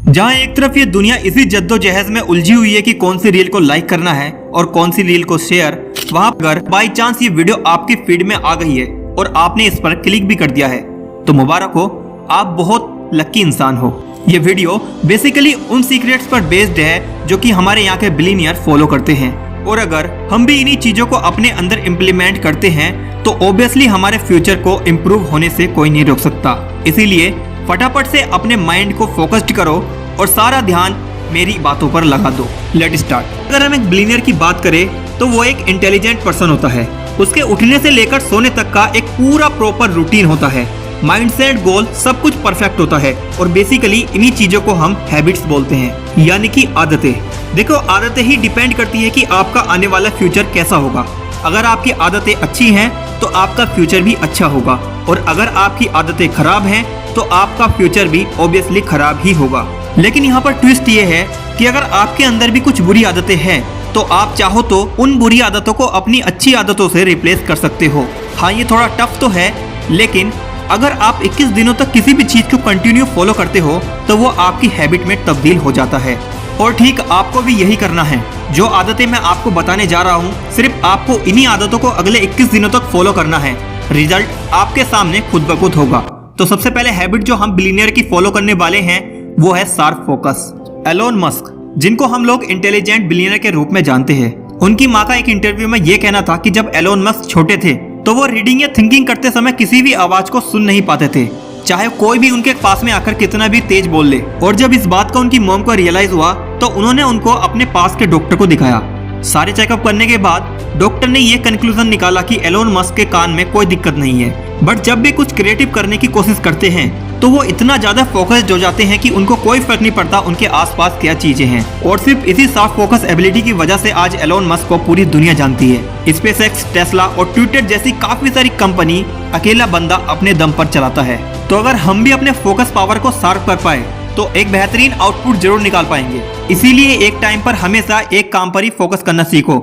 जहां एक तरफ ये दुनिया इसी जद्दोजहद में उलझी हुई है कि कौन सी रील को लाइक करना है और कौन सी रील को शेयर, वहां अगर बाई चांस ये वीडियो आपकी फीड में आ गई है और आपने इस पर क्लिक भी कर दिया है तो मुबारक हो, आप बहुत लकी इंसान हो। ये वीडियो बेसिकली उन सीक्रेट्स पर बेस्ड है जो कि हमारे यहाँ के बिलियनियर फॉलो करते हैं, और अगर हम भी इन्हीं चीजों को अपने अंदर इम्प्लीमेंट करते हैं तो ऑब्वियसली हमारे फ्यूचर को इम्प्रूव होने से कोई नहीं रोक सकता। इसीलिए फटाफट से अपने माइंड को फोकस्ड करो और सारा ध्यान मेरी बातों पर लगा दो। Let start. अगर हम एक बिलियनियर की बात करें तो वो एक इंटेलिजेंट पर्सन होता है। उसके उठने से लेकर सोने तक का एक पूरा प्रॉपर रूटीन होता है। माइंडसेट, गोल सब कुछ परफेक्ट होता है और बेसिकली इन्हीं चीजों को हम हैबिट्स बोलते हैं, यानी कि आदतें। देखो, आदतें ही डिपेंड करती है कि आपका आने वाला फ्यूचर कैसा होगा। अगर आपकी आदतें अच्छी हैं तो आपका फ्यूचर भी अच्छा होगा, और अगर आपकी आदतें खराब हैं तो आपका फ्यूचर भी ऑब्वियसली खराब ही होगा। लेकिन यहाँ पर ट्विस्ट ये है कि अगर आपके अंदर भी कुछ बुरी आदतें हैं तो आप चाहो तो उन बुरी आदतों को अपनी अच्छी आदतों से रिप्लेस कर सकते हो। हाँ, ये थोड़ा टफ तो है, लेकिन अगर आप 21 दिनों तक किसी भी चीज को कंटिन्यू फॉलो करते हो तो वो आपकी हैबिट में तब्दील हो जाता है। और ठीक आपको भी यही करना है। जो आदतें मैं आपको बताने जा रहा हूँ, सिर्फ आपको इन्हीं आदतों को अगले 21 दिनों तक फॉलो करना है। रिजल्ट आपके सामने खुद ब खुद होगा। तो सबसे पहले हैबिट जो हम बिलियनियर की फॉलो करने वाले हैं वो है शार्प फोकस। एलोन मस्क, जिनको हम लोग इंटेलिजेंट बिलियनियर के रूप में जानते हैं, उनकी माँ का एक इंटरव्यू में ये कहना था कि जब एलोन मस्क छोटे थे तो वो रीडिंग या थिंकिंग करते समय किसी भी आवाज को सुन नहीं पाते थे, चाहे कोई भी उनके पास में आकर कितना भी तेज बोल ले। और जब इस बात का उनकी मॉम को रियलाइज हुआ तो उन्होंने उनको अपने पास के डॉक्टर को दिखाया। सारे चेकअप करने के बाद डॉक्टर ने ये कंक्लूजन निकाला कि एलोन मस्क के कान में कोई दिक्कत नहीं है, बट जब भी कुछ क्रिएटिव करने की कोशिश करते हैं तो वो इतना ज्यादा फोकस्ड हो जाते हैं कि उनको कोई फर्क नहीं पड़ता उनके आसपास क्या चीजें हैं। और सिर्फ इसी शार्प फोकस एबिलिटी की वजह से आज एलोन मस्क को पूरी दुनिया जानती है। स्पेसएक्स, टेस्ला और ट्विटर जैसी काफी सारी कंपनी अकेला बंदा अपने दम पर चलाता है। तो अगर हम भी अपने फोकस पावर को शार्प कर पाए तो एक बेहतरीन आउटपुट जरूर निकाल पाएंगे। इसीलिए एक टाइम पर हमेशा एक काम पर ही फोकस करना सीखो।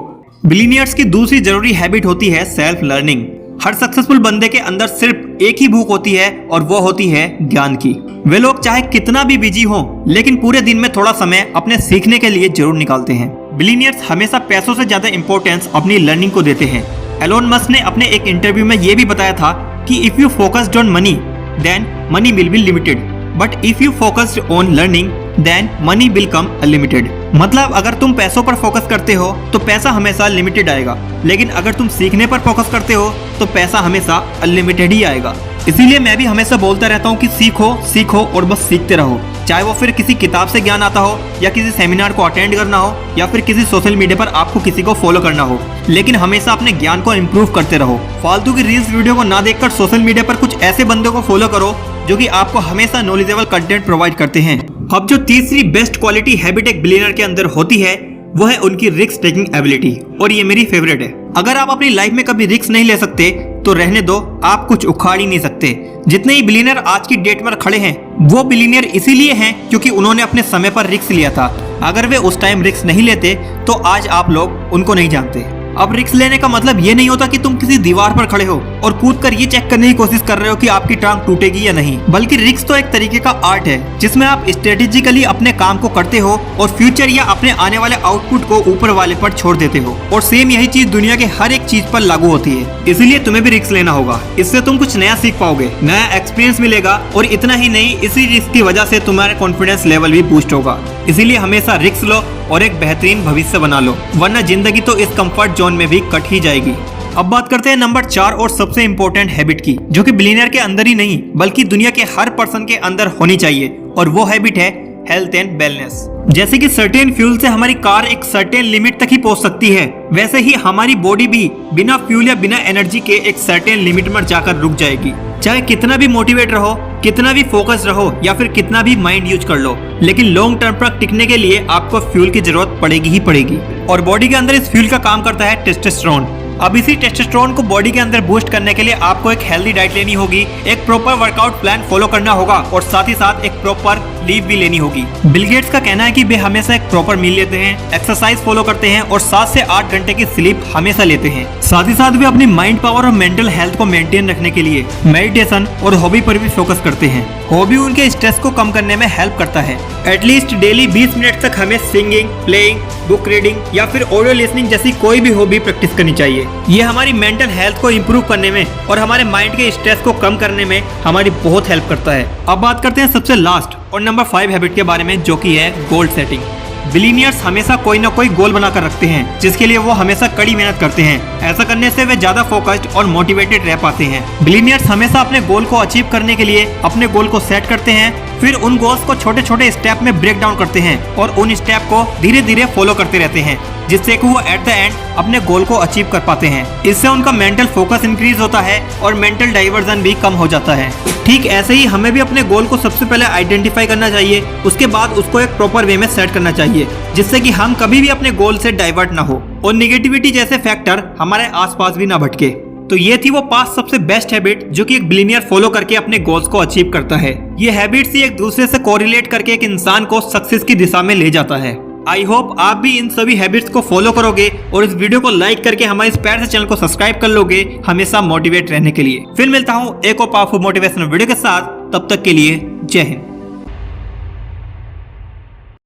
बिलियनियर्स की दूसरी जरूरी हैबिट होती है सेल्फ लर्निंग। हर सक्सेसफुल बंदे के अंदर सिर्फ एक ही भूख होती है और वो होती है ज्ञान की। वे लोग चाहे कितना भी बिजी हो लेकिन पूरे दिन में थोड़ा समय अपने सीखने के लिए जरूर निकालते हैं। बिलियनियर्स हमेशा पैसों से ज्यादा इंपॉर्टेंस अपनी लर्निंग को देते हैं। एलोन मस्क ने अपने एक इंटरव्यू में ये भी बताया था कि if you focused on money then money will be limited, but if you focused on learning then money will come unlimited. मतलब अगर तुम पैसों पर फोकस करते हो तो पैसा हमेशा लिमिटेड आएगा, लेकिन अगर तुम सीखने पर फोकस करते हो तो पैसा हमेशा अनलिमिटेड ही आएगा। इसीलिए मैं भी हमेशा बोलता रहता हूँ कि सीखो सीखो और बस सीखते रहो, चाहे वो फिर किसी किताब से ज्ञान आता हो या किसी सेमिनार को अटेंड करना हो या फिर किसी सोशल मीडिया पर आपको किसी को फॉलो करना हो, लेकिन हमेशा अपने ज्ञान को इम्प्रूव करते रहो। फालतू की रील्स वीडियो को ना देखकर सोशल मीडिया पर कुछ ऐसे बंदों को फॉलो करो जो कि आपको हमेशा नॉलेजेबल कंटेंट प्रोवाइड करते हैं। अब जो तीसरी बेस्ट क्वालिटी हैबिट एक बिलियनियर के अंदर होती है वो है उनकी रिस्क टेकिंग एबिलिटी, और ये मेरी फेवरेट है। अगर आप अपनी लाइफ में कभी रिस्क नहीं ले सकते तो रहने दो, आप कुछ उखाड़ ही नहीं सकते। जितने ही बिलियनियर आज की डेट में खड़े हैं वो बिलियनियर इसीलिए हैं क्योंकि उन्होंने अपने समय पर रिस्क लिया था। अगर वे उस टाइम रिस्क नहीं लेते तो आज आप लोग उनको नहीं जानते। अब रिस्क लेने का मतलब ये नहीं होता कि तुम किसी दीवार पर खड़े हो और कूदकर ये चेक करने की कोशिश कर रहे हो कि आपकी टांग टूटेगी या नहीं, बल्कि रिस्क तो एक तरीके का आर्ट है जिसमें आप स्ट्रेटेजिकली अपने काम को करते हो और फ्यूचर या अपने आने वाले आउटपुट को ऊपर वाले पर छोड़ देते हो। और सेम यही चीज दुनिया के हर एक चीज पर लागू होती है। इसीलिए तुम्हें भी रिस्क लेना होगा। इससे तुम कुछ नया सीख पाओगे, नया एक्सपीरियंस मिलेगा, और इतना ही नहीं, इसी रिस्क की वजह से तुम्हारा कॉन्फिडेंस लेवल भी बूस्ट होगा। इसीलिए हमेशा रिस्क लो और एक बेहतरीन भविष्य बना लो, वरना जिंदगी तो इस कंफर्ट जोन में भी कट ही जाएगी। अब बात करते हैं नंबर 4 और सबसे इंपॉर्टेंट हैबिट की, जो कि बिलियनियर के अंदर ही नहीं बल्कि दुनिया के हर पर्सन के अंदर होनी चाहिए, और वो हैबिट है हेल्थ एंड वेलनेस। जैसे कि सर्टेन फ्यूल से हमारी कार एक सर्टेन लिमिट तक ही पहुंच सकती है, वैसे ही हमारी बॉडी भी बिना फ्यूल या बिना एनर्जी के एक सर्टेन लिमिट में जाकर रुक जाएगी। चाहे कितना भी मोटिवेट रहो, कितना भी फोकस रहो या फिर कितना भी माइंड यूज कर लो, लेकिन लॉन्ग टर्म पर टिकने के लिए आपको फ्यूल की जरूरत पड़ेगी ही पड़ेगी। और बॉडी के अंदर इस फ्यूल का काम करता है टेस्टोस्टेरोन। अब इसी टेस्टोस्टेरोन को बॉडी के अंदर बूस्ट करने के लिए आपको एक हेल्दी डाइट लेनी होगी, एक प्रॉपर वर्कआउट प्लान फॉलो करना होगा और साथ ही साथ एक प्रॉपर स्लीप भी लेनी होगी। बिल गेट्स का कहना है कि वे हमेशा एक प्रॉपर मील लेते हैं, एक्सरसाइज फॉलो करते हैं और 7 से 8 घंटे की स्लीप हमेशा लेते हैं। साथ ही साथ वे अपनी माइंड पावर और मेंटल हेल्थ को मेंटेन रखने के लिए मेडिटेशन और हॉबी पर भी फोकस करते हैं। हॉबी उनके स्ट्रेस को कम करने में हेल्प करता है। एटलीस्ट डेली 20 मिनट तक हमें सिंगिंग, प्लेइंग, बुक रीडिंग या फिर ऑडियो लिसनिंग जैसी कोई भी हॉबी प्रैक्टिस करनी चाहिए। ये हमारी मेंटल हेल्थ को इम्प्रूव करने में और हमारे माइंड के स्ट्रेस को कम करने में हमारी बहुत हेल्प करता है। अब बात करते हैं सबसे लास्ट और नंबर 5 हैबिट के बारे में, जो कि है गोल सेटिंग। बिलीनियर्स हमेशा कोई ना कोई गोल बनाकर रखते हैं जिसके लिए वो हमेशा कड़ी मेहनत करते हैं। ऐसा करने से वे ज्यादा फोकस्ड और मोटिवेटेड रह पाते हैं। बिलीनियर्स हमेशा अपने गोल को अचीव करने के लिए अपने गोल को सेट करते हैं, फिर उन गोल्स को छोटे छोटे स्टेप में ब्रेक डाउन करते हैं और उन स्टेप को धीरे धीरे फॉलो करते रहते हैं, जिससे कि वो एट द एंड अपने गोल को अचीव कर पाते हैं। इससे उनका मेंटल फोकस इंक्रीज होता है और मेंटल डाइवर्जन भी कम हो जाता है। ठीक ऐसे ही हमें भी अपने गोल को सबसे पहले आइडेंटिफाई करना चाहिए, उसके बाद उसको एक प्रॉपर वे में सेट करना चाहिए, जिससे कि हम कभी भी अपने गोल से डाइवर्ट ना हो और निगेटिविटी जैसे फैक्टर हमारे आसपास भी ना भटके। तो ये थी वो 5 सबसे बेस्ट हैबिट जो कि एक बिलीनियर फॉलो करके अपने गोल्स को अचीव करता है। ये हैबिट्स ही एक दूसरे से कोरिलेट करके एक इंसान को सक्सेस की दिशा में ले जाता है। आई होप आप भी इन सभी हैबिट्स को फॉलो करोगे और इस वीडियो को लाइक करके हमारे इस प्यारे से चैनल को सब्सक्राइब कर लोगे हमेशा मोटिवेट रहने के लिए। फिर मिलता हूँ एक और पावरफुल मोटिवेशनल वीडियो के साथ, तब तक के लिए जय हिंद।